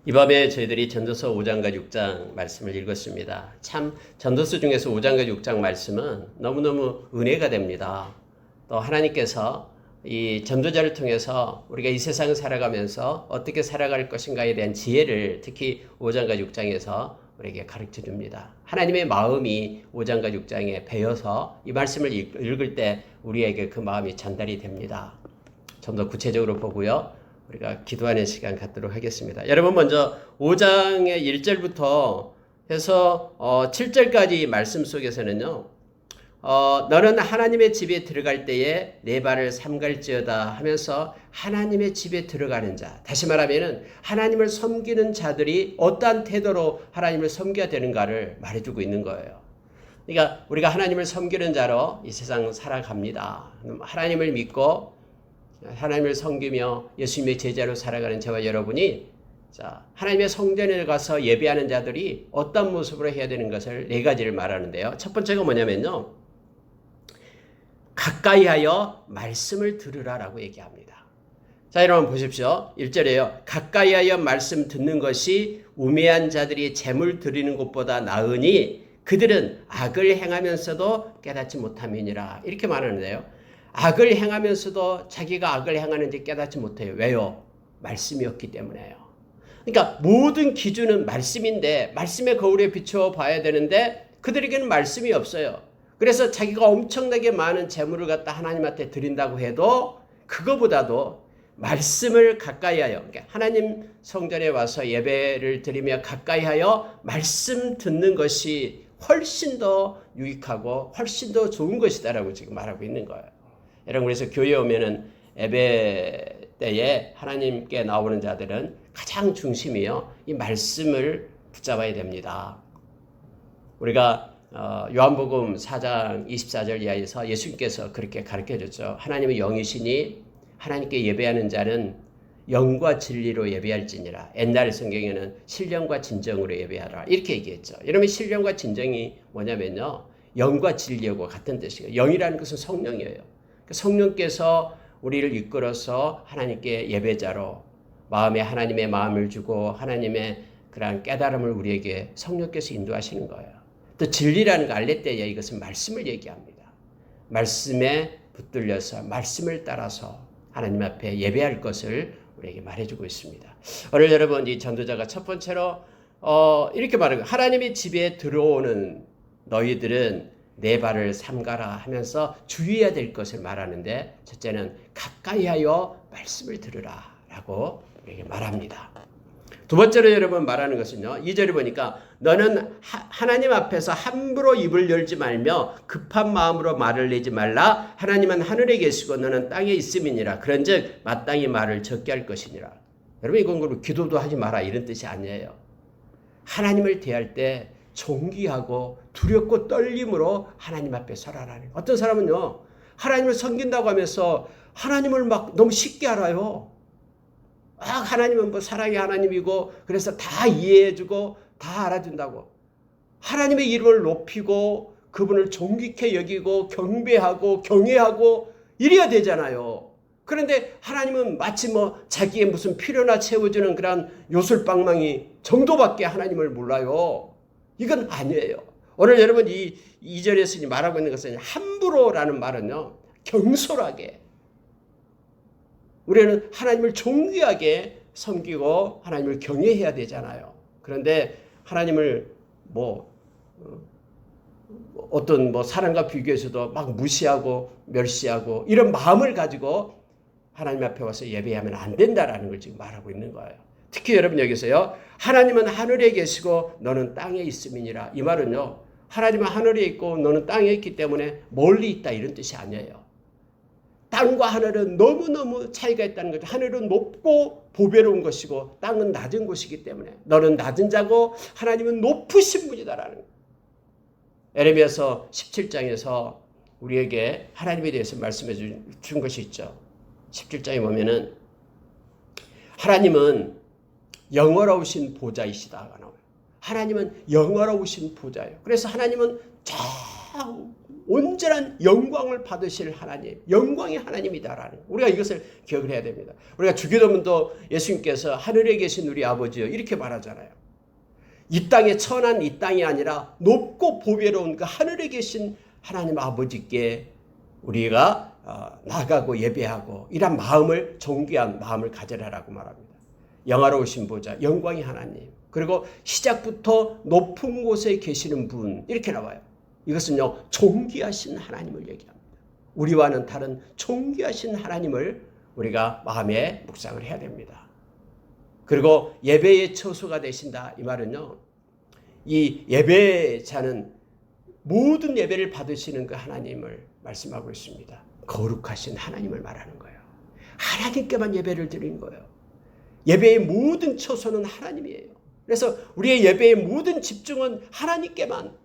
이 밤에 저희들이 전도서 5장과 6장 말씀을 읽었습니다. 참 전도서 중에서 5장과 6장 말씀은 너무너무 은혜가 됩니다. 또 하나님께서 이 전도자를 통해서 우리가 이 세상을 살아가면서 어떻게 살아갈 것인가에 대한 지혜를 특히 5장과 6장에서 우리에게 가르쳐 줍니다. 하나님의 마음이 5장과 6장에 배어서 이 말씀을 읽을 때 우리에게 그 마음이 전달이 됩니다. 좀 더 구체적으로 보고요. 우리가 기도하는 시간 갖도록 하겠습니다. 여러분 먼저 5장의 1절부터 해서 7절까지 말씀 속에서는요. 너는 하나님의 집에 들어갈 때에 내 발을 삼갈지어다 하면서 하나님의 집에 들어가는 자, 다시 말하면 하나님을 섬기는 자들이 어떠한 태도로 하나님을 섬겨야 되는가를 말해주고 있는 거예요. 그러니까 우리가 하나님을 섬기는 자로 이 세상 살아갑니다. 하나님을 믿고 하나님을 섬기며 예수님의 제자로 살아가는 저와 여러분이 하나님의 성전에 가서 예배하는 자들이 어떤 모습으로 해야 되는 것을 네 가지를 말하는데요. 첫 번째가 뭐냐면요. 가까이 하여 말씀을 들으라라고 얘기합니다. 자, 여러분 보십시오. 1절에요. 가까이 하여 말씀 듣는 것이 우매한 자들이 재물 드리는 것보다 나으니 그들은 악을 행하면서도 깨닫지 못함이니라. 이렇게 말하는데요. 악을 행하면서도 자기가 악을 행하는지 깨닫지 못해요. 왜요? 말씀이 없기 때문에요. 그러니까 모든 기준은 말씀인데 말씀의 거울에 비춰 봐야 되는데 그들에게는 말씀이 없어요. 그래서 자기가 엄청나게 많은 재물을 갖다 하나님한테 드린다고 해도 그거보다도 말씀을 가까이 하여, 그러니까 하나님 성전에 와서 예배를 드리며 가까이 하여 말씀 듣는 것이 훨씬 더 유익하고 훨씬 더 좋은 것이다라고 지금 말하고 있는 거예요. 여러분, 그래서 교회에 오면은 예배 때에 하나님께 나오는 자들은 가장 중심이요, 이 말씀을 붙잡아야 됩니다. 우리가 요한복음 4장 24절 이하에서 예수님께서 그렇게 가르쳐줬죠. 하나님은 영이시니 하나님께 예배하는 자는 영과 진리로 예배할지니라. 옛날 성경에는 신령과 진정으로 예배하라 이렇게 얘기했죠. 여러분, 신령과 진정이 뭐냐면요, 영과 진리하고 같은 뜻이에요. 영이라는 것은 성령이에요. 성령께서 우리를 이끌어서 하나님께 예배자로 마음에 하나님의 마음을 주고 하나님의 그러한 깨달음을 우리에게 성령께서 인도하시는 거예요. 또 진리라는 거 알레떼야, 이것은 말씀을 얘기합니다. 말씀에 붙들려서 말씀을 따라서 하나님 앞에 예배할 것을 우리에게 말해주고 있습니다. 오늘 여러분, 이 전도자가 첫 번째로 이렇게 말하고, 하나님의 집에 들어오는 너희들은 내 발을 삼가라 하면서 주의해야 될 것을 말하는데, 첫째는 가까이 하여 말씀을 들으라 라고 우리에게 말합니다. 두 번째로 여러분 말하는 것은요, 2절에 보니까 너는 하나님 앞에서 함부로 입을 열지 말며 급한 마음으로 말을 내지 말라. 하나님은 하늘에 계시고 너는 땅에 있음이니라. 그런즉 마땅히 말을 적게 할 것이니라. 여러분, 이건 기도도 하지 마라 이런 뜻이 아니에요. 하나님을 대할 때 존귀하고 두렵고 떨림으로 하나님 앞에 서라라는. 어떤 사람은요, 하나님을 섬긴다고 하면서 하나님을 막 너무 쉽게 알아요. 하나님은 뭐 사랑의 하나님이고 그래서 다 이해해주고 다 알아준다고. 하나님의 이름을 높이고 그분을 존귀케 여기고 경배하고 경외하고 이래야 되잖아요. 그런데 하나님은 마치 뭐 자기의 무슨 필요나 채워주는 그런 요술방망이 정도밖에 하나님을 몰라요. 이건 아니에요. 오늘 여러분 이 2절에서 말하고 있는 것은 함부로라는 말은요, 경솔하게. 우리는 하나님을 존귀하게 섬기고 하나님을 경외해야 되잖아요. 그런데 하나님을 어떤 사람과 비교해서도 막 무시하고 멸시하고 이런 마음을 가지고 하나님 앞에 와서 예배하면 안 된다라는 걸 지금 말하고 있는 거예요. 특히 여러분 여기서요, 하나님은 하늘에 계시고 너는 땅에 있음이니라. 이 말은요, 하나님은 하늘에 있고 너는 땅에 있기 때문에 멀리 있다 이런 뜻이 아니에요. 땅과 하늘은 너무너무 차이가 있다는 거죠. 하늘은 높고 보배로운 것이고 땅은 낮은 곳이기 때문에 너는 낮은 자고 하나님은 높으신 분이다라는 거예요. 에레미야서 17장에서 우리에게 하나님에 대해서 말씀해 준 것이 있죠. 17장에 보면은 하나님은 영원하신 보좌이시다가 나와요. 하나님은 영원하신 보좌예요. 그래서 하나님은 저 온전한 영광을 받으실 하나님, 영광의 하나님이다라는 우리가 이것을 기억을 해야 됩니다. 우리가 주기도문도 예수님께서 하늘에 계신 우리 아버지여 이렇게 말하잖아요. 이 땅에 천한 이 땅이 아니라 높고 보배로운 그 하늘에 계신 하나님 아버지께 우리가 나가고 예배하고 이런 마음을 존귀한 마음을 가져라라고 말합니다. 영화로우신 보좌, 영광의 하나님, 그리고 시작부터 높은 곳에 계시는 분 이렇게 나와요. 이것은요 존귀하신 하나님을 얘기합니다. 우리와는 다른 존귀하신 하나님을 우리가 마음에 묵상을 해야 됩니다. 그리고 예배의 처소가 되신다 이 말은요, 이 예배자는 모든 예배를 받으시는 그 하나님을 말씀하고 있습니다. 거룩하신 하나님을 말하는 거예요. 하나님께만 예배를 드리는 거예요. 예배의 모든 처소는 하나님이에요. 그래서 우리의 예배의 모든 집중은 하나님께만,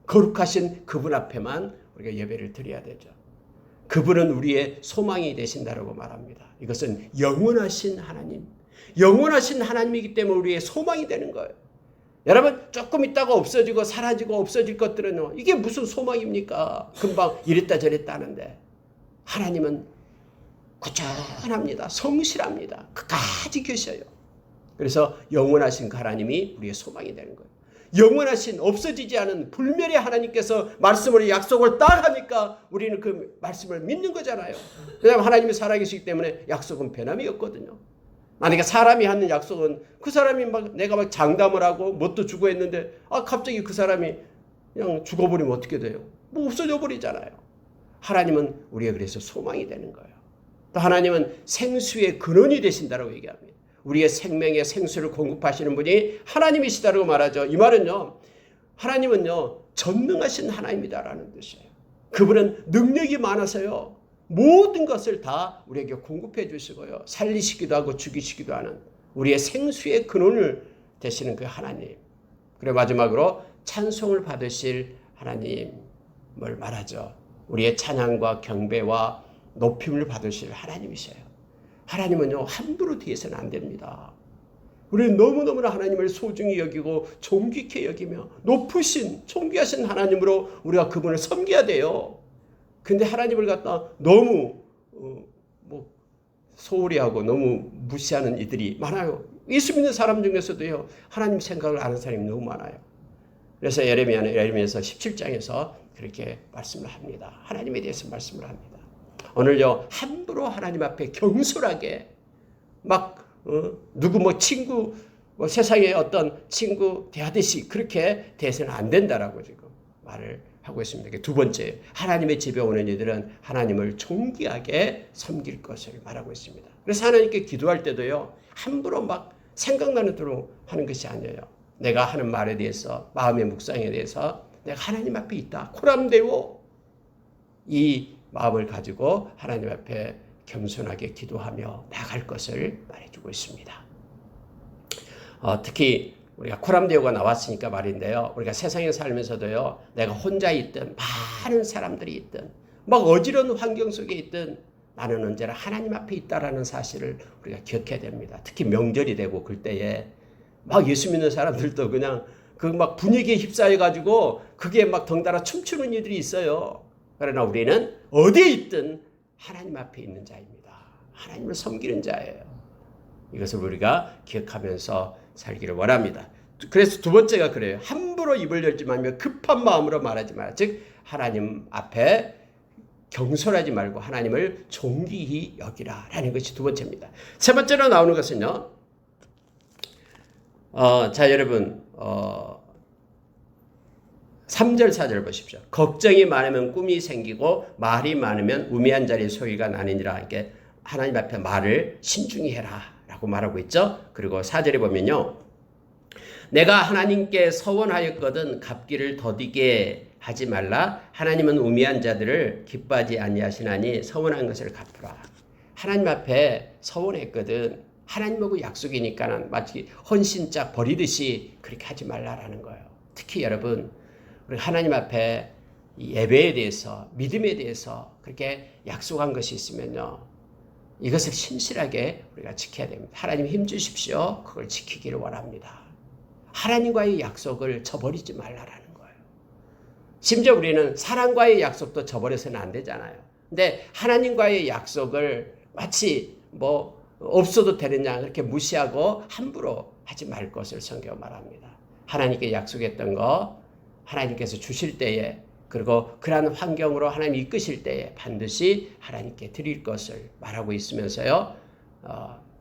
거룩하신 그분 앞에만 우리가 예배를 드려야 되죠. 그분은 우리의 소망이 되신다라고 말합니다. 이것은 영원하신 하나님, 영원하신 하나님이기 때문에 우리의 소망이 되는 거예요. 여러분, 조금 있다가 없어지고 사라지고 없어질 것들은요, 이게 무슨 소망입니까? 금방 이랬다 저랬다 하는데, 하나님은 꾸준합니다. 성실합니다. 끝까지 계셔요. 그래서 영원하신 그 하나님이 우리의 소망이 되는 거예요. 영원하신 없어지지 않은 불멸의 하나님께서 말씀으로 약속을 딱 하니까 우리는 그 말씀을 믿는 거잖아요. 왜냐하면 하나님이 살아계시기 때문에 약속은 변함이 없거든요. 만약에 사람이 하는 약속은 그 사람이 내가 막 장담을 하고 뭣도 주고 했는데 갑자기 그 사람이 그냥 죽어버리면 어떻게 돼요? 없어져 버리잖아요. 하나님은 우리가 그래서 소망이 되는 거예요. 또 하나님은 생수의 근원이 되신다라고 얘기합니다. 우리의 생명의 생수를 공급하시는 분이 하나님이시다라고 말하죠. 이 말은요, 하나님은요 전능하신 하나님이다라는 뜻이에요. 그분은 능력이 많아서요 모든 것을 다 우리에게 공급해 주시고요, 살리시기도 하고 죽이시기도 하는 우리의 생수의 근원을 되시는 그 하나님. 그리고 마지막으로 찬송을 받으실 하나님을 말하죠. 우리의 찬양과 경배와 높임을 받으실 하나님이세요. 하나님은요 함부로 뒤에서는 안 됩니다. 우리는 너무너무나 하나님을 소중히 여기고 존귀케 여기며 높으신 존귀하신 하나님으로 우리가 그분을 섬겨야 돼요. 근데 하나님을 갖다 너무 소홀히 하고 너무 무시하는 이들이 많아요. 예수 믿는 사람 중에서도요 하나님 생각을 아는 사람이 너무 많아요. 그래서 예레미야서 17장에서 그렇게 말씀을 합니다. 하나님에 대해서 말씀을 합니다. 오늘요 함부로 하나님 앞에 경솔하게 누구 친구 세상에 어떤 친구 대하듯이 그렇게 대해서는 안 된다라고 지금 말을 하고 있습니다. 두 번째, 하나님의 집에 오는 이들은 하나님을 존귀하게 섬길 것을 말하고 있습니다. 그래서 하나님께 기도할 때도요 함부로 생각나는 대로 하는 것이 아니에요. 내가 하는 말에 대해서, 마음의 묵상에 대해서 내가 하나님 앞에 있다, 코람되고 이 마음을 가지고 하나님 앞에 겸손하게 기도하며 나갈 것을 말해주고 있습니다. 특히 우리가 코람데오가 나왔으니까 말인데요, 우리가 세상에 살면서도요 내가 혼자 있든 많은 사람들이 있든 어지러운 환경 속에 있든 나는 언제나 하나님 앞에 있다라는 사실을 우리가 기억해야 됩니다. 특히 명절이 되고 그때에 예수 믿는 사람들도 그냥 분위기에 휩싸여 가지고 그게 덩달아 춤추는 이들이 있어요. 그러나 우리는 어디에 있든 하나님 앞에 있는 자입니다. 하나님을 섬기는 자예요. 이것을 우리가 기억하면서 살기를 원합니다. 그래서 두 번째가 그래요. 함부로 입을 열지 말며 급한 마음으로 말하지 마라. 즉 하나님 앞에 경솔하지 말고 하나님을 존귀히 여기라 라는 것이 두 번째입니다. 세 번째로 나오는 것은요, 자 여러분 3절 4절 보십시오. 걱정이 많으면 꿈이 생기고 말이 많으면 우매한 자리에 소리가 나느니라. 이렇게 하나님 앞에 말을 신중히 해라 라고 말하고 있죠. 그리고 4절에 보면요, 내가 하나님께 서원하였거든 갚기를 더디게 하지 말라. 하나님은 우매한 자들을 기뻐하지 아니하시나니 서원한 것을 갚으라. 하나님 앞에 서원했거든, 하나님하고 약속이니까는 마치 헌신짝 버리듯이 그렇게 하지 말라라는 거예요. 특히 여러분, 우리 하나님 앞에 예배에 대해서, 믿음에 대해서 그렇게 약속한 것이 있으면요, 이것을 신실하게 우리가 지켜야 됩니다. 하나님 힘 주십시오. 그걸 지키기를 원합니다. 하나님과의 약속을 저버리지 말라라는 거예요. 심지어 우리는 사랑과의 약속도 저버려서는 안 되잖아요. 근데 하나님과의 약속을 마치 뭐 없어도 되는 양 그렇게 무시하고 함부로 하지 말 것을 성경 말합니다. 하나님께 약속했던 거 하나님께서 주실 때에 그리고 그러한 환경으로 하나님 이끄실 때에 반드시 하나님께 드릴 것을 말하고 있으면서요.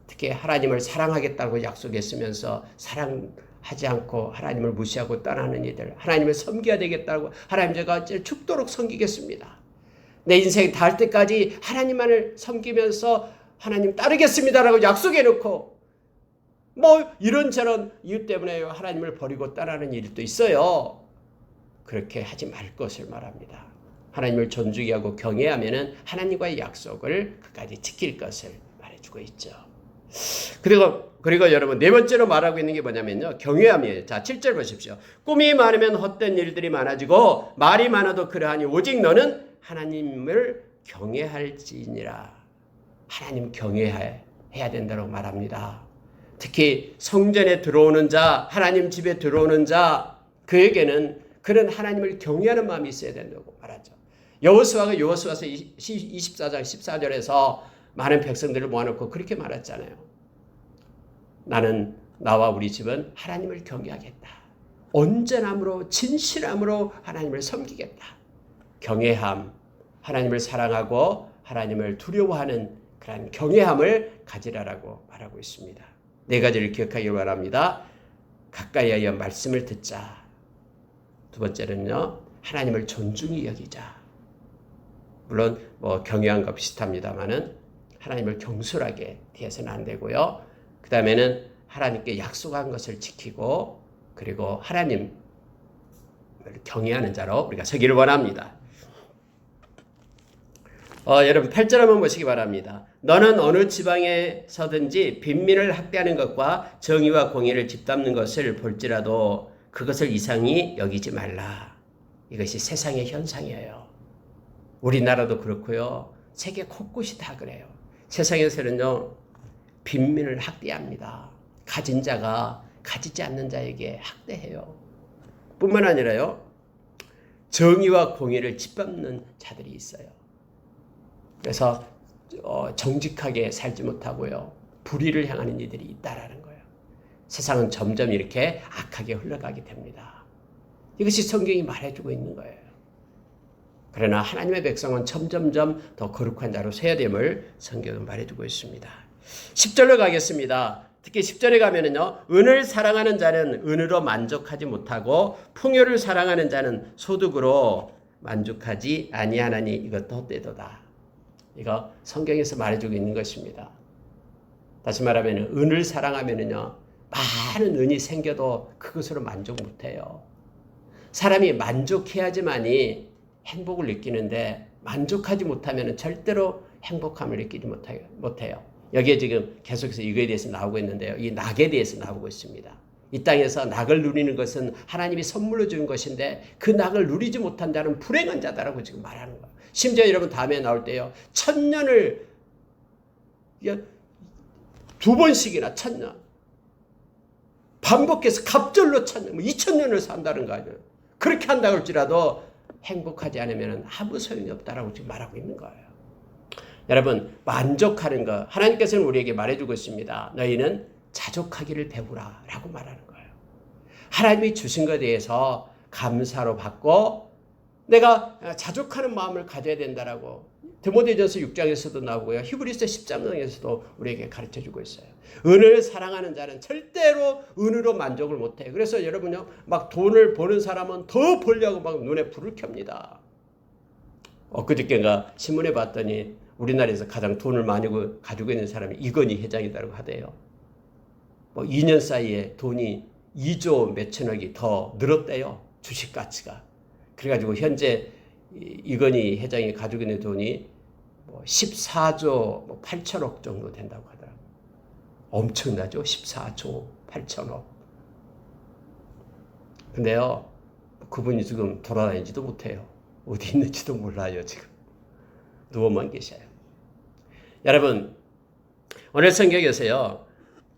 특히 하나님을 사랑하겠다고 약속했으면서 사랑하지 않고 하나님을 무시하고 떠나는 이들, 하나님을 섬겨야 되겠다고 하나님 제가 죽도록 섬기겠습니다. 내 인생이 닿을 때까지 하나님만을 섬기면서 하나님 따르겠습니다라고 약속해놓고 뭐 이런저런 이유 때문에 하나님을 버리고 떠나는 일도 있어요. 그렇게 하지 말 것을 말합니다. 하나님을 존중히 하고 경외하면은 하나님과의 약속을 끝까지 지킬 것을 말해주고 있죠. 그리고 여러분 네 번째로 말하고 있는 게 뭐냐면요. 경외함이에요. 자, 7절 보십시오. 꿈이 많으면 헛된 일들이 많아지고 말이 많아도 그러하니 오직 너는 하나님을 경외할지니라. 하나님 경외해야 된다고 말합니다. 특히 성전에 들어오는 자, 하나님 집에 들어오는 자, 그에게는 그런 하나님을 경외하는 마음이 있어야 된다고 말하죠. 여호수아가 여호수아서 24장 14절에서 많은 백성들을 모아놓고 그렇게 말했잖아요. 나는 나와 우리 집은 하나님을 경외하겠다. 온전함으로 진실함으로 하나님을 섬기겠다. 경외함, 하나님을 사랑하고 하나님을 두려워하는 그런 경외함을 가지라라고 말하고 있습니다. 네 가지를 기억하기를 바랍니다. 가까이 하여 말씀을 듣자. 두 번째는요, 하나님을 존중히 여기자. 물론 뭐 경외함과 비슷합니다만은 하나님을 경솔하게 대해서는 안 되고요. 그 다음에는 하나님께 약속한 것을 지키고 그리고 하나님을 경외하는 자로 우리가 서기를 원합니다. 여러분 8절 한번 보시기 바랍니다. 너는 어느 지방에 서든지 빈민을 학대하는 것과 정의와 공의를 짓밟는 것을 볼지라도 그것을 이상히 여기지 말라. 이것이 세상의 현상이에요. 우리나라도 그렇고요. 세계 곳곳이 다 그래요. 세상에서는요. 빈민을 학대합니다. 가진 자가 가지지 않는 자에게 학대해요. 뿐만 아니라요. 정의와 공의를 짓밟는 자들이 있어요. 그래서 정직하게 살지 못하고요. 불의를 향하는 이들이 있다라는 거예요. 세상은 점점 이렇게 악하게 흘러가게 됩니다. 이것이 성경이 말해주고 있는 거예요. 그러나 하나님의 백성은 점점점 더 거룩한 자로 서야 됨을 성경은 말해주고 있습니다. 10절로 가겠습니다. 특히 10절에 가면은요. 은을 사랑하는 자는 은으로 만족하지 못하고 풍요를 사랑하는 자는 소득으로 만족하지 아니하나니 이것도 헛되도다. 이거 성경에서 말해주고 있는 것입니다. 다시 말하면 은을 사랑하면은요. 많은 은이 생겨도 그것으로 만족 못해요. 사람이 만족해야지만이 행복을 느끼는데 만족하지 못하면 절대로 행복함을 느끼지 못해요. 여기에 지금 계속해서 이거에 대해서 나오고 있는데요. 이 낙에 대해서 나오고 있습니다. 이 땅에서 낙을 누리는 것은 하나님이 선물로 주는 것인데 그 낙을 누리지 못한 자는 불행한 자다라고 지금 말하는 거예요. 심지어 여러분 다음에 나올 때요. 1000년을 2번씩이나 1000년 반복해서 갑절로 1000년 2000년을 산다는 거 아니에요. 그렇게 한다고 할지라도 행복하지 않으면 아무 소용이 없다라고 지금 말하고 있는 거예요. 여러분 만족하는 것 하나님께서는 우리에게 말해주고 있습니다. 너희는 자족하기를 배우라 라고 말하는 거예요. 하나님이 주신 것에 대해서 감사로 받고 내가 자족하는 마음을 가져야 된다라고 디모데전서 6장에서도 나오고요. 히브리서 10장에서도 우리에게 가르쳐주고 있어요. 은을 사랑하는 자는 절대로 은으로 만족을 못해요. 그래서 여러분요, 막 돈을 버는 사람은 더 벌려고 막 눈에 불을 켭니다. 엊그저께가 신문에 봤더니 우리나라에서 가장 돈을 많이 가지고 있는 사람이 이건희 회장이라고 하대요. 뭐 2년 사이에 돈이 2조 몇천억이 더 늘었대요. 주식 가치가. 그래가지고 현재 이건희 회장이 가지고 있는 돈이 뭐 14조 8천억 정도 된다고 하더라고요. 엄청나죠? 14조 8천억. 근데요, 그분이 지금 돌아다니지도 못해요. 어디 있는지도 몰라요, 지금. 누워만 계셔요. 여러분, 오늘 성경에서요,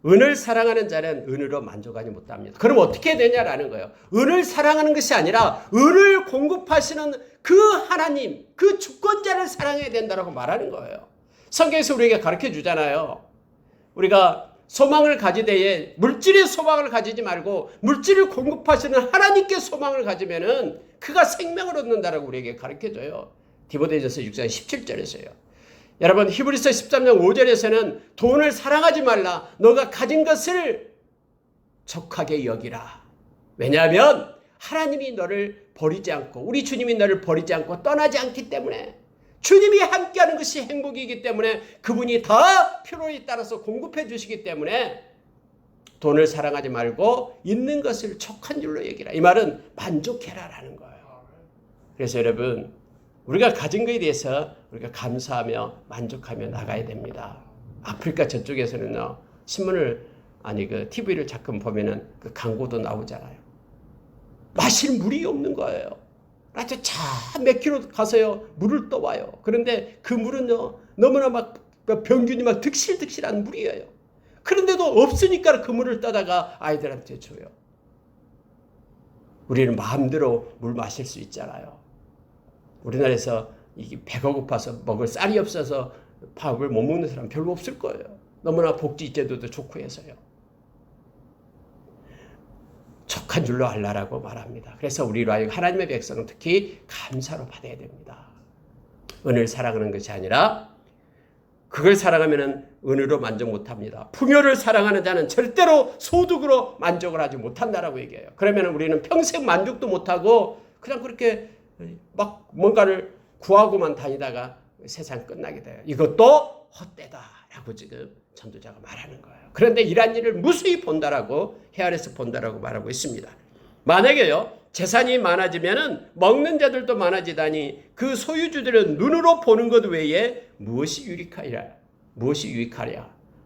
은을 사랑하는 자는 은으로 만족하지 못합니다. 그럼 어떻게 되냐라는 거예요. 은을 사랑하는 것이 아니라 은을 공급하시는 그 하나님, 그 주권자를 사랑해야 된다고 말하는 거예요. 성경에서 우리에게 가르쳐 주잖아요. 우리가 소망을 가지되 물질의 소망을 가지지 말고 물질을 공급하시는 하나님께 소망을 가지면은 그가 생명을 얻는다라고 우리에게 가르쳐 줘요. 디모데전서 6장 17절에서요. 여러분 히브리서 13장 5절에서는 돈을 사랑하지 말라. 너가 가진 것을 족하게 여기라. 왜냐하면 하나님이 너를 버리지 않고 우리 주님이 너를 버리지 않고 떠나지 않기 때문에 주님이 함께하는 것이 행복이기 때문에 그분이 다 필요에 따라서 공급해 주시기 때문에 돈을 사랑하지 말고 있는 것을 족한 줄로 여기라. 이 말은 만족해라라는 거예요. 그래서 여러분 우리가 가진 것에 대해서 우리가 감사하며 만족하며 나가야 됩니다. 아프리카 저쪽에서는요 신문을 그 TV를 가끔 보면은 그 광고도 나오잖아요. 마실 물이 없는 거예요. 아주 몇 킬로 가서요 물을 떠와요. 그런데 그 물은요 너무나 막 병균이 막 득실득실한 물이에요. 그런데도 없으니까 그 물을 떠다가 아이들한테 줘요. 우리는 마음대로 물 마실 수 있잖아요. 우리나라에서 이게 배가 고파서 먹을 쌀이 없어서 밥을 못 먹는 사람 별로 없을 거예요. 너무나 복지 제도도 좋고 해서요. 족한 줄로 알라라고 말합니다. 그래서 우리로 하여금 하나님의 백성은 특히 감사로 받아야 됩니다. 은을 사랑하는 것이 아니라 그걸 사랑하면 은으로 만족 못합니다. 풍요를 사랑하는 자는 절대로 소득으로 만족을 하지 못한다라고 얘기해요. 그러면 우리는 평생 만족도 못하고 그냥 그렇게 막 뭔가를 구하고만 다니다가 세상 끝나게 돼요. 이것도 헛되다라고 지금 전도자가 말하는 거예요. 그런데 이러한 일을 무수히 본다라고 헤아려서 본다라고 말하고 있습니다. 만약에요 재산이 많아지면은 먹는 자들도 많아지다니 그 소유주들은 눈으로 보는 것 외에 무엇이 유익하랴?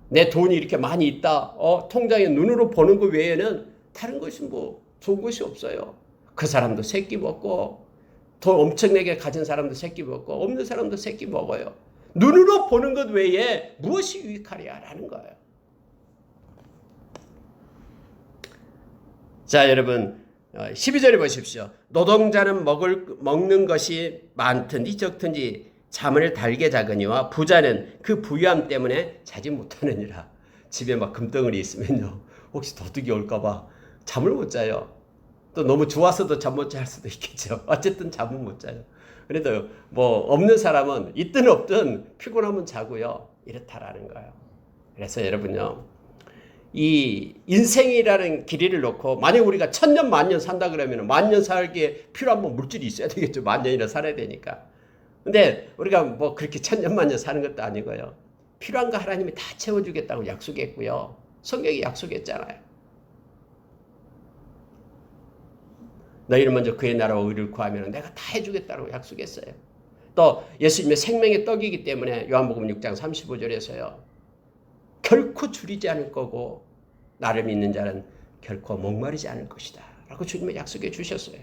내 돈이 이렇게 많이 있다. 통장에 눈으로 보는 것 외에는 다른 것이 뭐 좋은 것이 없어요. 그 사람도 새끼 먹고 돈 엄청나게 가진 사람도 새끼 먹고 없는 사람도 새끼 먹어요. 눈으로 보는 것 외에 무엇이 유익하랴라는 거예요. 자 여러분 12절에 보십시오. 노동자는 먹는 것이 많든지 적든지 잠을 달게 자거니와 부자는 그 부유함 때문에 자지 못하느니라. 집에 막 금덩어리 있으면요 혹시 도둑이 올까봐 잠을 못 자요. 또 너무 좋아서도 잠 못 잘 수도 있겠죠. 어쨌든 잠은 못 자요. 그래도 뭐 없는 사람은 있든 없든 피곤하면 자고요. 이렇다라는 거예요. 그래서 여러분요. 이 인생이라는 길이를 놓고 만약 우리가 1000년 만년 산다 그러면 만년 살기에 필요한 물질이 있어야 되겠죠. 만년이나 살아야 되니까. 근데 우리가 뭐 그렇게 1000년 만년 사는 것도 아니고요. 필요한 거 하나님이 다 채워주겠다고 약속했고요. 성경이 약속했잖아요. 너희는 먼저 그의 나라와 의를 구하면 내가 다 해주겠다고 약속했어요. 또 예수님의 생명의 떡이기 때문에 요한복음 6장 35절에서요. 결코 줄이지 않을 거고 나를 믿는 자는 결코 목마르지 않을 것이다. 라고 주님의 약속해 주셨어요.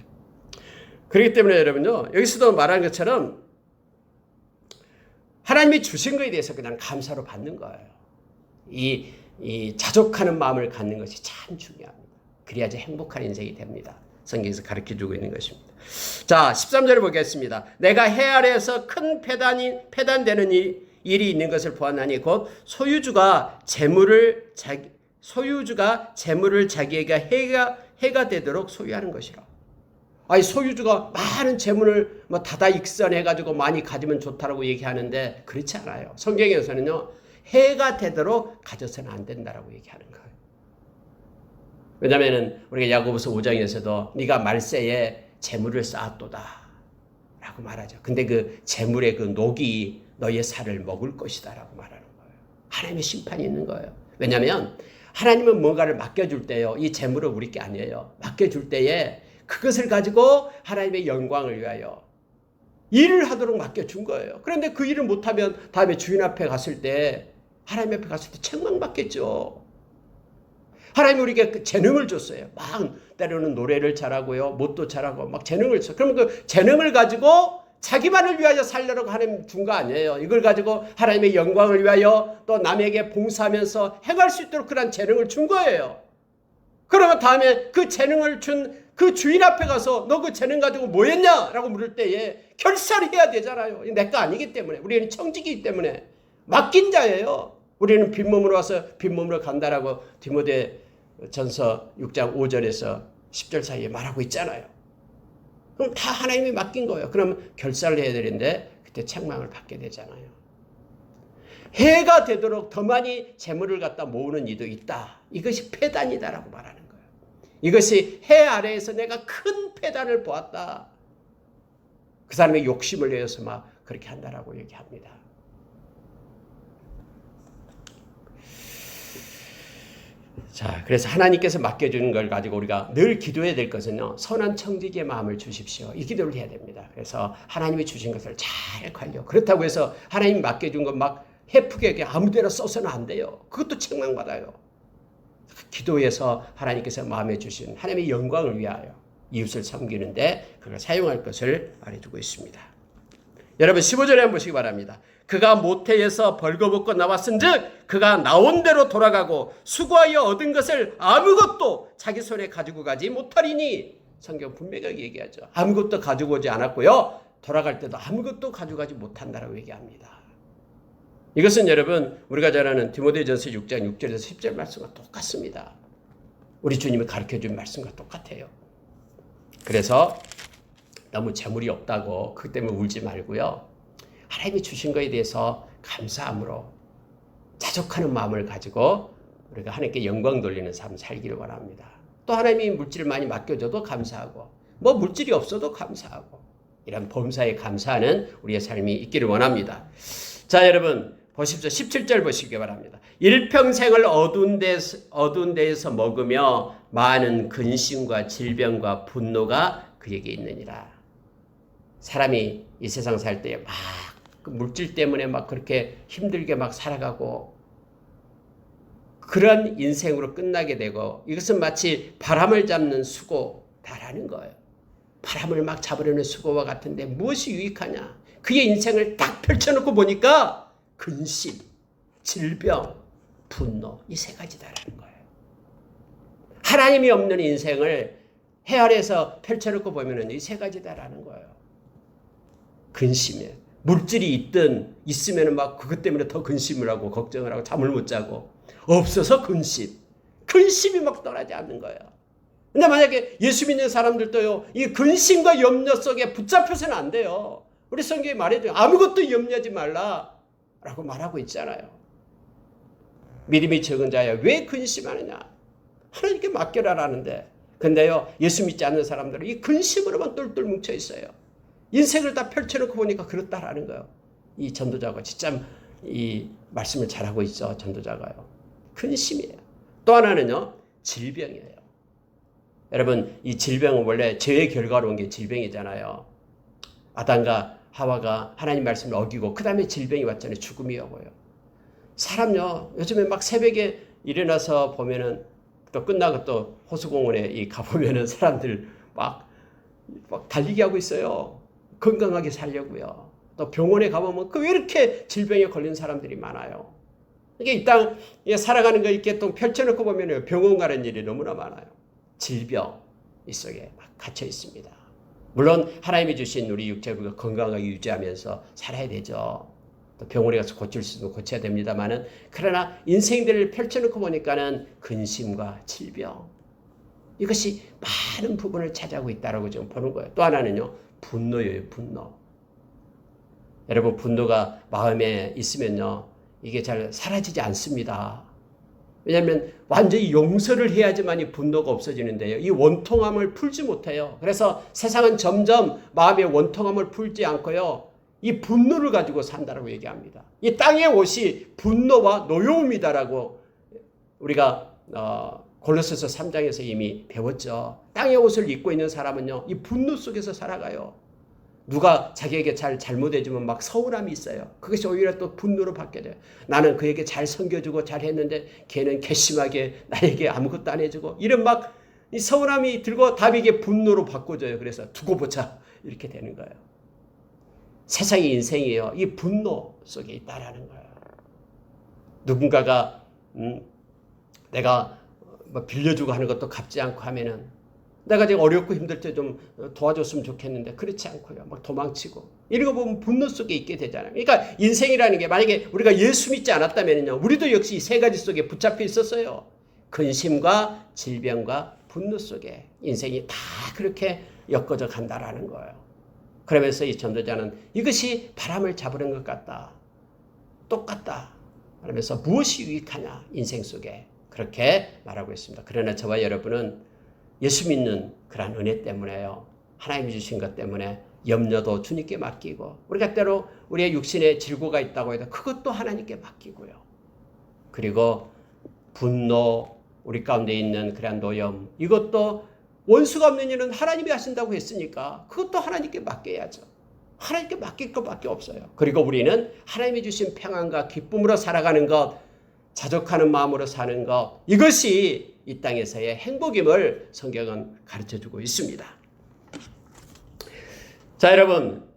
그렇기 때문에 여러분요. 여기서도 말한 것처럼 하나님이 주신 것에 대해서 그냥 감사로 받는 거예요. 이 자족하는 마음을 갖는 것이 참 중요합니다. 그래야지 행복한 인생이 됩니다. 성경에서 가르쳐주고 있는 것입니다. 자, 13절을 보겠습니다. 내가 해 아래에서 큰 패단되는 일이 있는 것을 보았나니 곧 소유주가 재물을 자기에게 해가 되도록 소유하는 것이라. 아니 소유주가 많은 재물을 뭐 다다 익선해가지고 많이 가지면 좋다라고 얘기하는데 그렇지 않아요. 성경에서는요 해가 되도록 가져서는 안 된다라고 얘기하는 거예요. 왜냐하면 우리가 야고보서 5장에서도 네가 말세에 재물을 쌓았도다 라고 말하죠. 근데 그 재물의 그 녹이 너의 살을 먹을 것이다 라고 말하는 거예요. 하나님의 심판이 있는 거예요. 왜냐하면 하나님은 뭔가를 맡겨줄 때요. 이 재물은 우리 게 아니에요. 맡겨줄 때에 그것을 가지고 하나님의 영광을 위하여 일을 하도록 맡겨준 거예요. 그런데 그 일을 못하면 다음에 주인 앞에 갔을 때 하나님 앞에 갔을 때 책망받겠죠. 하나님이 우리에게 재능을 줬어요. 막 때로는 노래를 잘하고요. 못도 잘하고 막 재능을 줬어요. 그러면 그 재능을 가지고 자기만을 위하여 살려고 하나님 준 거 아니에요. 이걸 가지고 하나님의 영광을 위하여 또 남에게 봉사하면서 행할 수 있도록 그런 재능을 준 거예요. 그러면 다음에 그 재능을 준 그 주인 앞에 가서 너 그 재능 가지고 뭐 했냐? 라고 물을 때에 결사를 해야 되잖아요. 내 거 아니기 때문에. 우리는 청지기이기 때문에. 맡긴 자예요. 우리는 빈몸으로 와서 빈몸으로 간다라고 디모데전서 6장 5절에서 10절 사이에 말하고 있잖아요. 그럼 다 하나님이 맡긴 거예요. 그럼 결사를 해야 되는데 그때 책망을 받게 되잖아요. 해가 되도록 더 많이 재물을 갖다 모으는 이도 있다. 이것이 패단이다라고 말하는 거예요. 이것이 해 아래에서 내가 큰 패단을 보았다. 그 사람의 욕심을 내어서 막 그렇게 한다라고 얘기합니다. 자, 그래서 하나님께서 맡겨주는 걸 가지고 우리가 늘 기도해야 될 것은요, 선한 청지기의 마음을 주십시오. 이 기도를 해야 됩니다. 그래서 하나님이 주신 것을 잘 관리하고, 그렇다고 해서 하나님이 맡겨준 것 막 헤프게 아무데나 써서는 안 돼요. 그것도 책망받아요. 기도해서 하나님께서 마음에 주신 하나님의 영광을 위하여 이웃을 섬기는데 그걸 사용할 것을 말해주고 있습니다. 여러분 15절에 한번 보시기 바랍니다. 그가 모태에서 벌거벗고 나왔은즉 그가 나온 대로 돌아가고 수고하여 얻은 것을 아무것도 자기 손에 가지고 가지 못하리니. 성경 분명하게 얘기하죠. 아무것도 가지고 오지 않았고요, 돌아갈 때도 아무것도 가져가지 못한다라고 얘기합니다. 이것은 여러분 우리가 잘 아는 디모데전서 6장 6절에서 10절 말씀과 똑같습니다. 우리 주님이 가르쳐준 말씀과 똑같아요. 그래서 너무 재물이 없다고 그것 때문에 울지 말고요, 하나님이 주신 것에 대해서 감사함으로 자족하는 마음을 가지고 우리가 하나님께 영광 돌리는 삶 살기를 원합니다. 또 하나님이 물질을 많이 맡겨줘도 감사하고, 뭐 물질이 없어도 감사하고, 이런 범사에 감사하는 우리의 삶이 있기를 원합니다. 자, 여러분 보십시오. 17절 보시기 바랍니다. 일평생을 어두운 데에서 먹으며 많은 근심과 질병과 분노가 그에게 있느니라. 사람이 이 세상 살 때 막 물질 때문에 막 그렇게 힘들게 막 살아가고 그런 인생으로 끝나게 되고, 이것은 마치 바람을 잡는 수고다라는 거예요. 바람을 막 잡으려는 수고와 같은데 무엇이 유익하냐? 그의 인생을 딱 펼쳐놓고 보니까 근심, 질병, 분노, 이 세 가지다라는 거예요. 하나님이 없는 인생을 해 아래에서 펼쳐놓고 보면 이 세 가지다라는 거예요. 근심이에요. 물질이 있으면 막 그것 때문에 더 근심을 하고 걱정을 하고 잠을 못 자고, 없어서 근심이 막 떠나지 않는 거예요. 근데 만약에 예수 믿는 사람들도요, 이 근심과 염려 속에 붙잡혀서는 안 돼요. 우리 성경에 말해줘요. 아무것도 염려하지 말라라고 말하고 있잖아요. 믿음이 적은 자야 왜 근심하느냐? 하나님께 맡겨라라는데, 근데요 예수 믿지 않는 사람들은 이 근심으로만 똘똘 뭉쳐 있어요. 인생을 다 펼쳐놓고 보니까 그렇다라는 거예요. 이 전도자가 진짜 이 말씀을 잘하고 있죠. 전도자가요. 근심이에요. 또 하나는요, 질병이에요. 여러분, 이 질병은 원래 죄의 결과로 온 게 질병이잖아요. 아담과 하와가 하나님 말씀을 어기고 그 다음에 질병이 왔잖아요. 죽음이 오고요. 사람요, 요즘에 막 새벽에 일어나서 보면은 또 끝나고 또 호수공원에 가보면은 사람들 막 달리기 하고 있어요. 건강하게 살려고요. 또 병원에 가보면 왜 이렇게 질병에 걸린 사람들이 많아요. 이게 이 땅에 살아가는 거 이렇게 또 펼쳐놓고 보면 병원 가는 일이 너무나 많아요. 질병 이 속에 막 갇혀 있습니다. 물론 하나님이 주신 우리 육체를 건강하게 유지하면서 살아야 되죠. 또 병원에 가서 고칠 수 있으면 고쳐야 됩니다만은, 그러나 인생들을 펼쳐놓고 보니까는 근심과 질병, 이것이 많은 부분을 차지하고 있다라고 좀 보는 거예요. 또 하나는요, 분노예요, 분노. 여러분, 분노가 마음에 있으면요, 이게 잘 사라지지 않습니다. 왜냐하면 완전히 용서를 해야지만 이 분노가 없어지는데요, 이 원통함을 풀지 못해요. 그래서 세상은 점점 마음의 원통함을 풀지 않고요, 이 분노를 가지고 산다라고 얘기합니다. 이 땅의 옷이 분노와 노여움이다라고 우리가 골로새서 3장에서 이미 배웠죠. 땅의 옷을 입고 있는 사람은요, 이 분노 속에서 살아가요. 누가 자기에게 잘못해주면 막 서운함이 있어요. 그것이 오히려 또 분노로 바뀌게 돼요. 나는 그에게 잘 섬겨주고 잘했는데 걔는 괘씸하게 나에게 아무것도 안 해주고, 이런 막 이 서운함이 들고 답이 이게 분노로 바꿔져요. 그래서 두고 보자 이렇게 되는 거예요. 세상의 인생이에요. 이 분노 속에 있다라는 거예요. 누군가가 내가 뭐 빌려주고 하는 것도 갚지 않고 하면은 내가 지금 어렵고 힘들 때 좀 도와줬으면 좋겠는데 그렇지 않고요. 막 도망치고 이런 거 보면 분노 속에 있게 되잖아요. 그러니까 인생이라는 게 만약에 우리가 예수 믿지 않았다면요, 우리도 역시 이 세 가지 속에 붙잡혀 있었어요. 근심과 질병과 분노 속에 인생이 다 그렇게 엮어져 간다라는 거예요. 그러면서 이 전도자는 이것이 바람을 잡으는 것 같다. 똑같다. 그러면서 무엇이 유익하냐 인생 속에 그렇게 말하고 있습니다. 그러나 저와 여러분은 예수 믿는 그러한 은혜 때문에요. 하나님이 주신 것 때문에 염려도 주님께 맡기고 우리가 때로 우리의 육신에 질고가 있다고 해도 그것도 하나님께 맡기고요. 그리고 분노, 우리 가운데 있는 그러한 노염, 이것도 원수가 없는 일은 하나님이 하신다고 했으니까 그것도 하나님께 맡겨야죠. 하나님께 맡길 것밖에 없어요. 그리고 우리는 하나님이 주신 평안과 기쁨으로 살아가는 것, 자족하는 마음으로 사는 것, 이것이 이 땅에서의 행복임을 성경은 가르쳐주고 있습니다. 자, 여러분,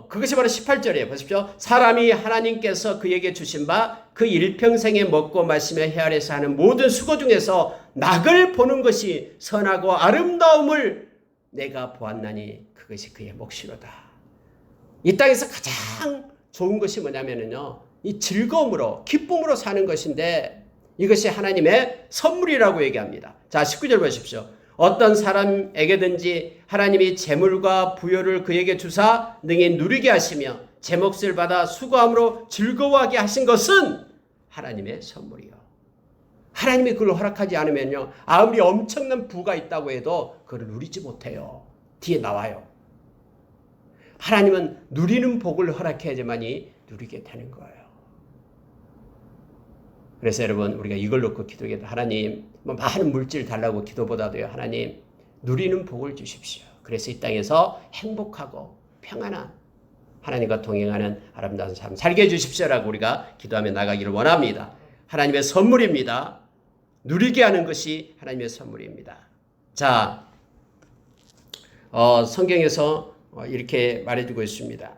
그것이 바로 18절이에요. 보십시오. 사람이 하나님께서 그에게 주신 바 그 일평생에 먹고 마시며 헤아려서 하는 모든 수고 중에서 낙을 보는 것이 선하고 아름다움을 내가 보았나니 그것이 그의 몫이로다. 이 땅에서 가장 좋은 것이 뭐냐면요, 이 즐거움으로 기쁨으로 사는 것인데 이것이 하나님의 선물이라고 얘기합니다. 자, 19절 보십시오. 어떤 사람에게든지 하나님이 재물과 부요를 그에게 주사 능히 누리게 하시며 제 몫을 받아 수고함으로 즐거워하게 하신 것은 하나님의 선물이요. 하나님이 그걸 허락하지 않으면요, 아무리 엄청난 부가 있다고 해도 그걸 누리지 못해요. 뒤에 나와요. 하나님은 누리는 복을 허락해야지만이 누리게 되는 거예요. 그래서 여러분, 우리가 이걸 놓고 기도해도 하나님, 많은 물질 달라고 기도보다도요, 하나님 누리는 복을 주십시오. 그래서 이 땅에서 행복하고 평안한 하나님과 동행하는 아름다운 삶 살게 해주십시오라고 우리가 기도하며 나가기를 원합니다. 하나님의 선물입니다. 누리게 하는 것이 하나님의 선물입니다. 자, 성경에서 이렇게 말해주고 있습니다.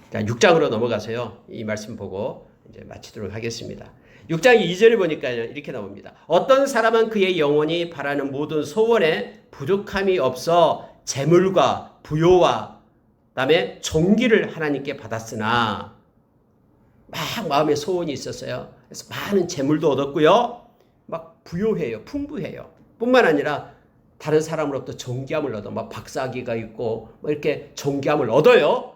자, 6장으로 넘어가세요. 이 말씀 보고 이제 마치도록 하겠습니다. 6장 2절을 보니까 이렇게 나옵니다. 어떤 사람은 그의 영혼이 바라는 모든 소원에 부족함이 없어 재물과 부요와 그다음에 존귀를 하나님께 받았으나 막 마음에 소원이 있었어요. 그래서 많은 재물도 얻었고요. 막 부요해요. 풍부해요. 뿐만 아니라 다른 사람으로부터 존귀함을 얻어 막 박사학위가 있고 뭐 이렇게 존귀함을 얻어요.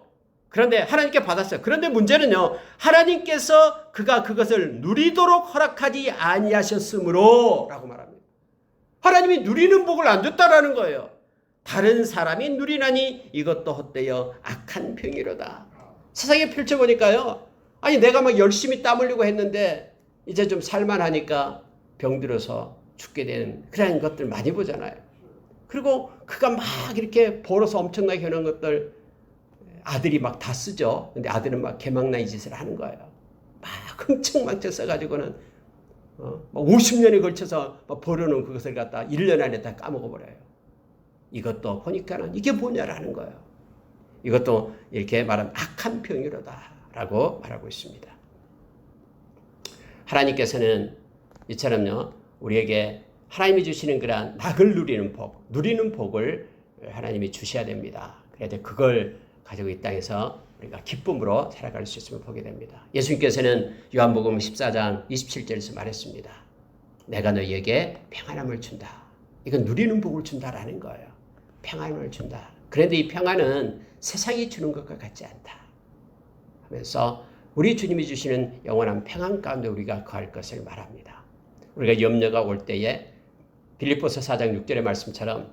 그런데 하나님께 받았어요. 그런데 문제는요, 하나님께서 그가 그것을 누리도록 허락하지 아니하셨으므로 라고 말합니다. 하나님이 누리는 복을 안 줬다라는 거예요. 다른 사람이 누리나니 이것도 헛되어 악한 병이로다. 세상에 펼쳐보니까요, 아니 내가 막 열심히 땀 흘리고 했는데 이제 좀 살만하니까 병들어서 죽게 되는 그런 것들 많이 보잖아요. 그리고 그가 막 이렇게 벌어서 엄청나게 해놓은 것들 아들이 막 다 쓰죠. 근데 아들은 막 개망나이 짓을 하는 거예요. 막 흥청망청 써가지고는 50년에 걸쳐서 막 벌어놓은 그것을 갖다 1년 안에 다 까먹어버려요. 이것도 보니까는 이게 뭐냐라는 거예요. 이것도 이렇게 말하면 악한 병이로다 라고 말하고 있습니다. 하나님께서는 이처럼요, 우리에게 하나님이 주시는 그러한 낙을 누리는 복을 하나님이 주셔야 됩니다. 그래야 그걸 가지고 이 땅에서 우리가 기쁨으로 살아갈 수 있음을 보게 됩니다. 예수님께서는 요한복음 14장 27절에서 말했습니다. 내가 너희에게 평안함을 준다. 이건 누리는 복을 준다라는 거예요. 평안을 준다. 그런데 이 평안은 세상이 주는 것과 같지 않다 하면서 우리 주님이 주시는 영원한 평안 가운데 우리가 거할 것을 말합니다. 우리가 염려가 올 때에 빌립보서 4장 6절의 말씀처럼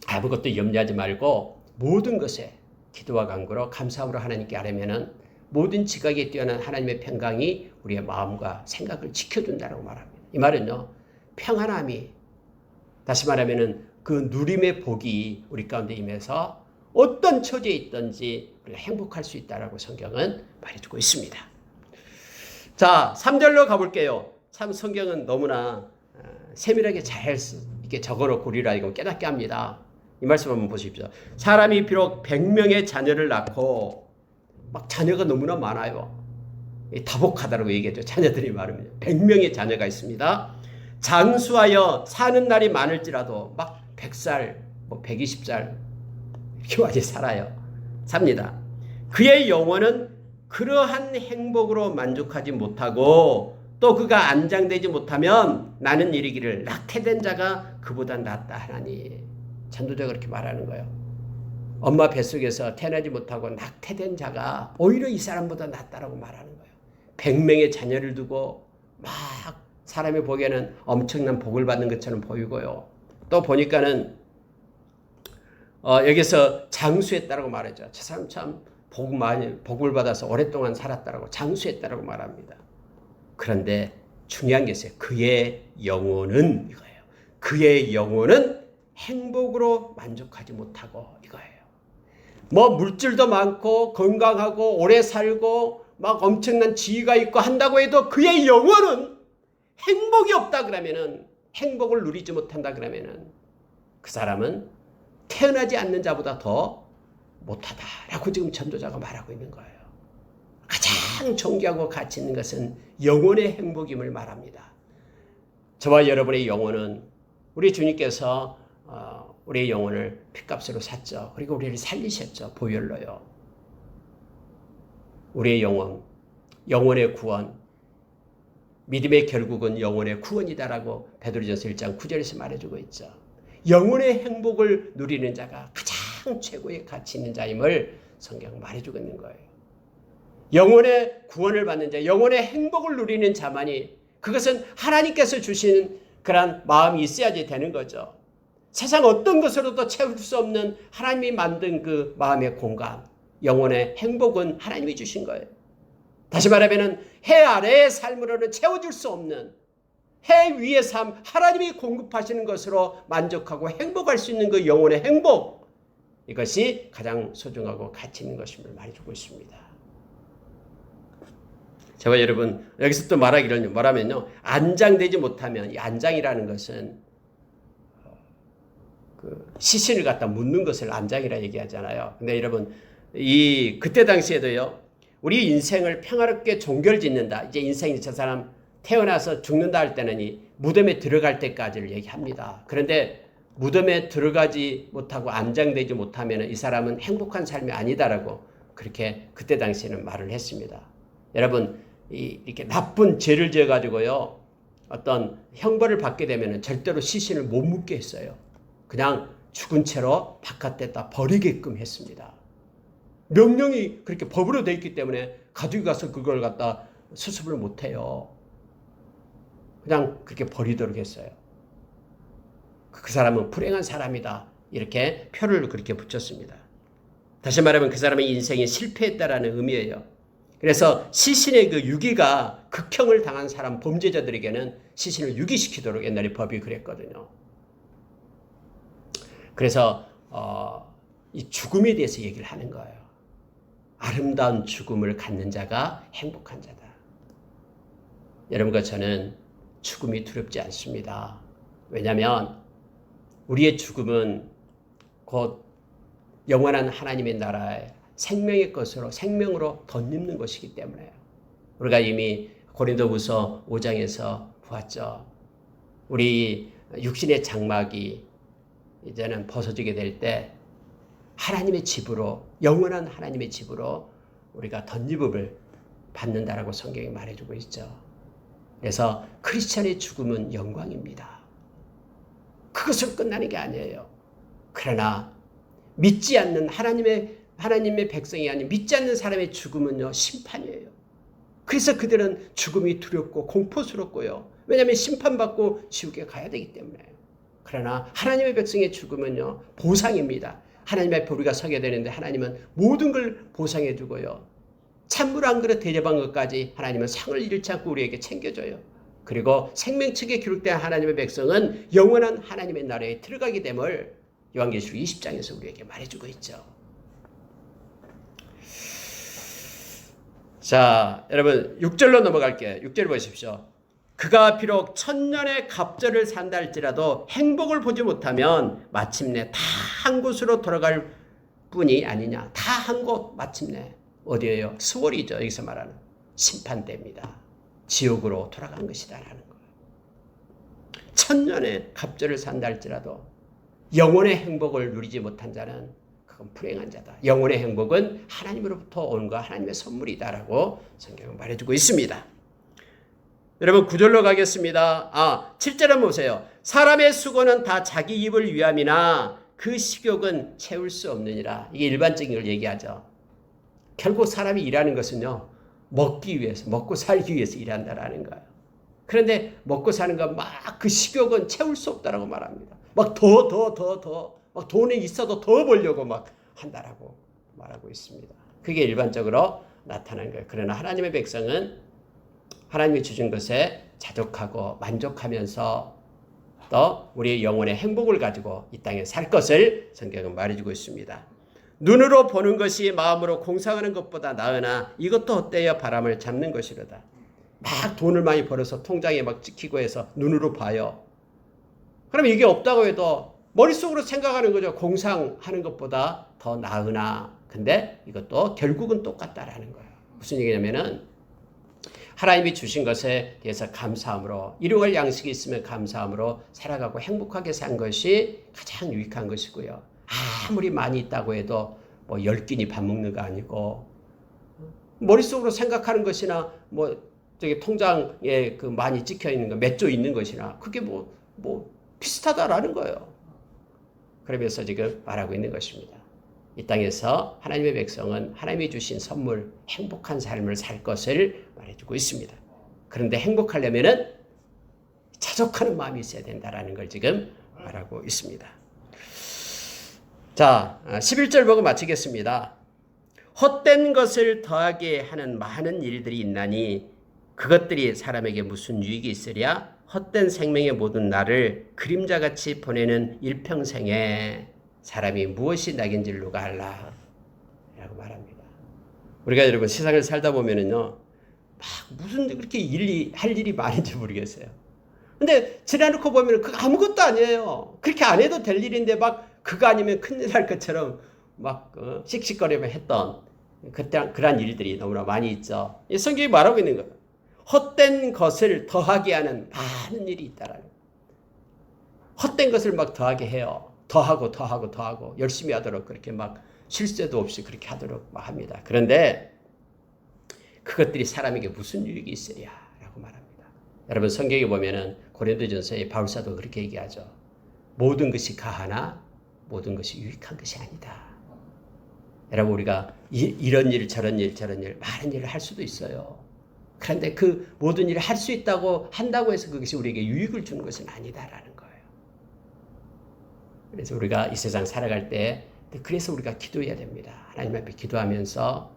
아무것도 염려하지 말고 모든 것에 기도와 간구로 감사함으로 하나님께 아뢰면은 모든 지각에 뛰어난 하나님의 평강이 우리의 마음과 생각을 지켜준다고 말합니다. 이 말은요, 평안함이, 다시 말하면은 그 누림의 복이 우리 가운데 임해서 어떤 처지에 있든지 우리가 행복할 수 있다라고 성경은 말해주고 있습니다. 자, 3절로 가볼게요. 참 성경은 너무나 세밀하게 잘 이렇게 적어놓고 우리를 알고 깨닫게 합니다. 이 말씀 한번 보십시오. 사람이 비록 100명의 자녀를 낳고 막 자녀가 너무나 많아요. 다복하다라고 얘기했죠. 자녀들이 많으면 100명의 자녀가 있습니다. 장수하여 사는 날이 많을지라도 막 100살, 뭐 120살 이렇게 많이 살아요. 삽니다. 그의 영혼은 그러한 행복으로 만족하지 못하고 또 그가 안장되지 못하면 나는 이르기를 낙태된 자가 그보다 낫다 하나니. 전도자가 그렇게 말하는 거예요. 엄마 뱃속에서 태어나지 못하고 낙태된 자가 오히려 이 사람보다 낫다라고 말하는 거예요. 100명의 자녀를 두고 막 사람이 보기에는 엄청난 복을 받는 것처럼 보이고요. 또 보니까는 여기서 장수했다라고 말하죠. 저 사람 참 복을 받아서 오랫동안 살았다라고 장수했다라고 말합니다. 그런데 중요한 게 있어요. 그의 영혼은 이거예요. 그의 영혼은 행복으로 만족하지 못하고 이거예요. 뭐 물질도 많고 건강하고 오래 살고 막 엄청난 지위가 있고 한다고 해도 그의 영혼은 행복이 없다 그러면은, 행복을 누리지 못한다 그러면은 그 사람은 태어나지 않는 자보다 더 못하다라고 지금 전도자가 말하고 있는 거예요. 가장 존귀하고 가치 있는 것은 영혼의 행복임을 말합니다. 저와 여러분의 영혼은 우리 주님께서 우리의 영혼을 핏값으로 샀죠. 그리고 우리를 살리셨죠. 보혈로요. 우리의 영혼, 영혼의 구원, 믿음의 결국은 영혼의 구원이다라고 베드로전서 1장 9절에서 말해주고 있죠. 영혼의 행복을 누리는 자가 가장 최고의 가치 있는 자임을 성경은 말해주고 있는 거예요. 영혼의 구원을 받는 자, 영혼의 행복을 누리는 자만이, 그것은 하나님께서 주신 그런 마음이 있어야지 되는 거죠. 세상 어떤 것으로도 채울 수 없는 하나님이 만든 그 마음의 공간, 영혼의 행복은 하나님이 주신 거예요. 다시 말하면 해 아래의 삶으로는 채워줄 수 없는, 해 위의 삶, 하나님이 공급하시는 것으로 만족하고 행복할 수 있는 그 영혼의 행복, 이것이 가장 소중하고 가치 있는 것임을 말해주고 있습니다. 제가 여러분 여기서 또 말하기를 뭐라면요, 안장되지 못하면, 이 안장이라는 것은 그 시신을 갖다 묻는 것을 안장이라 얘기하잖아요. 근데 여러분 그때 당시에도요, 우리 인생을 평화롭게 종결짓는다, 이제 인생이 저 사람 태어나서 죽는다 할 때는 이 무덤에 들어갈 때까지를 얘기합니다. 그런데 무덤에 들어가지 못하고 안장되지 못하면 이 사람은 행복한 삶이 아니다라고 그렇게 그때 당시에는 말을 했습니다. 여러분 이렇게 나쁜 죄를 지어가지고요, 어떤 형벌을 받게 되면 절대로 시신을 못 묻게 했어요. 그냥 죽은 채로 바깥에다 버리게끔 했습니다. 명령이 그렇게 법으로 되어 있기 때문에 가지고 가서 그걸 갖다 수습을 못해요. 그냥 그렇게 버리도록 했어요. 그 사람은 불행한 사람이다, 이렇게 표를 그렇게 붙였습니다. 다시 말하면 그 사람의 인생이 실패했다라는 의미예요. 그래서 시신의 그 유기가 극형을 당한 사람, 범죄자들에게는 시신을 유기시키도록 옛날에 법이 그랬거든요. 그래서 이 죽음에 대해서 얘기를 하는 거예요. 아름다운 죽음을 갖는 자가 행복한 자다. 여러분과 저는 죽음이 두렵지 않습니다. 왜냐하면 우리의 죽음은 곧 영원한 하나님의 나라의 생명의 것으로, 생명으로 덧입는 것이기 때문에요. 우리가 이미 고린도후서 5장에서 보았죠. 우리 육신의 장막이 이제는 벗어지게 될 때 하나님의 집으로, 영원한 하나님의 집으로 우리가 덧입음을 받는다라고 성경이 말해주고 있죠. 그래서 크리스천의 죽음은 영광입니다. 그것으로 끝나는 게 아니에요. 그러나 믿지 않는 하나님의 백성이 아닌 믿지 않는 사람의 죽음은요, 심판이에요. 그래서 그들은 죽음이 두렵고 공포스럽고요. 왜냐하면 심판받고 지옥에 가야 되기 때문에. 그러나 하나님의 백성의 죽음은요, 보상입니다. 하나님 앞에 우리가 서게 되는데 하나님은 모든 걸 보상해 주고요, 찬물 한 그릇 대접한 것까지 하나님은 상을 잃지 않고 우리에게 챙겨줘요. 그리고 생명책에 기록된 하나님의 백성은 영원한 하나님의 나라에 들어가게 됨을 요한계시록 20장에서 우리에게 말해주고 있죠. 자, 여러분 6절로 넘어갈게요. 6절 보십시오. 그가 비록 천년의 갑절을 산다 할지라도 행복을 보지 못하면 마침내 다 한 곳으로 돌아갈 뿐이 아니냐. 다 한 곳 마침내 어디예요? 스월이죠. 여기서 말하는 심판대입니다. 지옥으로 돌아간 것이다라는 거예요. 천년의 갑절을 산다 할지라도 영혼의 행복을 누리지 못한 자는 그건 불행한 자다. 영혼의 행복은 하나님으로부터 온 거 하나님의 선물이다라고 성경은 말해주고 있습니다. 여러분 9절로 가겠습니다. 7절 한번 보세요. 사람의 수고는 다 자기 입을 위함이나 그 식욕은 채울 수 없느니라. 이게 일반적인 걸 얘기하죠. 결국 사람이 일하는 것은요. 먹기 위해서, 먹고 살기 위해서 일한다라는 거예요. 그런데 먹고 사는 건 막 그 식욕은 채울 수 없다라고 말합니다. 막 막 돈이 있어도 더 벌려고 막 한다라고 말하고 있습니다. 그게 일반적으로 나타나는 거예요. 그러나 하나님의 백성은 하나님이 주신 것에 자족하고 만족하면서 또 우리의 영혼의 행복을 가지고 이 땅에 살 것을 성경은 말해주고 있습니다. 눈으로 보는 것이 마음으로 공상하는 것보다 나으나 이것도 헛되어 바람을 잡는 것이로다. 막 돈을 많이 벌어서 통장에 막 찍히고 해서 눈으로 봐요. 그럼 이게 없다고 해도 머릿속으로 생각하는 거죠. 공상하는 것보다 더 나으나. 근데 이것도 결국은 똑같다라는 거예요. 무슨 얘기냐면은 하나님이 주신 것에 대해서 감사함으로 일용할 양식이 있으면 감사함으로 살아가고 행복하게 산 것이 가장 유익한 것이고요. 아무리 많이 있다고 해도 뭐 10끼니 밥 먹는 거 아니고 머릿속으로 생각하는 것이나 뭐 저기 통장에 그 많이 찍혀 있는 거 몇 조 있는 것이나 그게 뭐 비슷하다라는 거예요. 그러면서 지금 말하고 있는 것입니다. 이 땅에서 하나님의 백성은 하나님이 주신 선물, 행복한 삶을 살 것을 말해주고 있습니다. 그런데 행복하려면은 자족하는 마음이 있어야 된다라는 걸 지금 말하고 있습니다. 자, 11절 보고 마치겠습니다. 헛된 것을 더하게 하는 많은 일들이 있나니 그것들이 사람에게 무슨 유익이 있으랴? 헛된 생명의 모든 날을 그림자같이 보내는 일평생에 사람이 무엇이 낙인줄 누가 알라? 라고 말합니다. 우리가 여러분 세상을 살다 보면은요, 막 무슨 그렇게 할 일이 많은지 모르겠어요. 근데 지나놓고 보면 그거 아무것도 아니에요. 그렇게 안 해도 될 일인데 막 그거 아니면 큰일 날 것처럼 막 씩씩거리며 했던 그런 일들이 너무나 많이 있죠. 이 성경이 말하고 있는 거예요. 헛된 것을 더하게 하는 많은 일이 있다라는 거예요. 헛된 것을 막 더하게 해요. 더하고 열심히 하도록 그렇게 막 쉴 새도 없이 그렇게 하도록 막 합니다. 그런데 그것들이 사람에게 무슨 유익이 있어야 라고 말합니다. 여러분 성경에 보면은 고린도전서에 바울사도 그렇게 얘기하죠. 모든 것이 가하나 모든 것이 유익한 것이 아니다. 여러분 우리가 이런 일 저런 일 많은 일을 할 수도 있어요. 그런데 그 모든 일을 할 수 있다고 한다고 해서 그것이 우리에게 유익을 주는 것은 아니다라는 거예요. 그래서 우리가 이 세상 살아갈 때 그래서 우리가 기도해야 됩니다. 하나님 앞에 기도하면서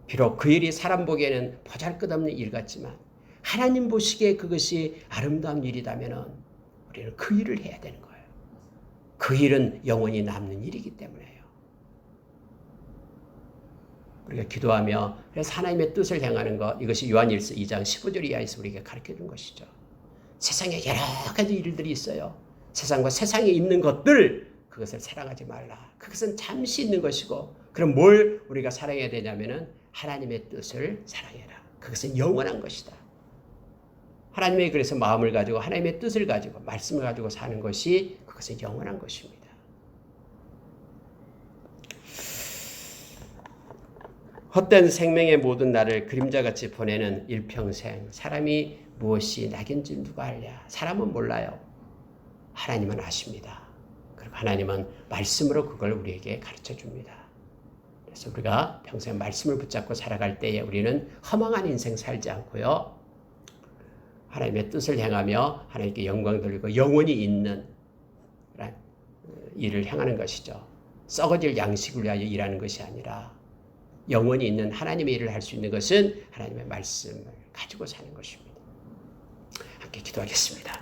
비록 그 일이 사람 보기에는 보잘것없는 일 같지만 하나님 보시기에 그것이 아름다운 일이라면 우리는 그 일을 해야 되는 거예요. 그 일은 영원히 남는 일이기 때문에요. 우리가 기도하며 그래서 하나님의 뜻을 행하는 것, 이것이 요한일서 2장 15절 이하에서 우리에게 가르쳐준 것이죠. 세상에 여러 가지 일들이 있어요. 세상과 세상에 있는 것들, 그것을 사랑하지 말라. 그것은 잠시 있는 것이고, 그럼 뭘 우리가 사랑해야 되냐면은 하나님의 뜻을 사랑해라. 그것은 영원한 것이다. 하나님의 그래서 마음을 가지고 하나님의 뜻을 가지고 말씀을 가지고 사는 것이 그것은 영원한 것입니다. 헛된 생명의 모든 날을 그림자같이 보내는 일평생. 사람이 무엇이 낙인줄 누가 알랴? 사람은 몰라요. 하나님은 아십니다. 그리고 하나님은 말씀으로 그걸 우리에게 가르쳐 줍니다. 그래서 우리가 평생 말씀을 붙잡고 살아갈 때에 우리는 허망한 인생 살지 않고요. 하나님의 뜻을 행하며 하나님께 영광 돌리고 영원히 있는 일을 행하는 것이죠. 썩어질 양식을 위하여 일하는 것이 아니라 영원히 있는 하나님의 일을 할 수 있는 것은 하나님의 말씀을 가지고 사는 것입니다. 함께 기도하겠습니다.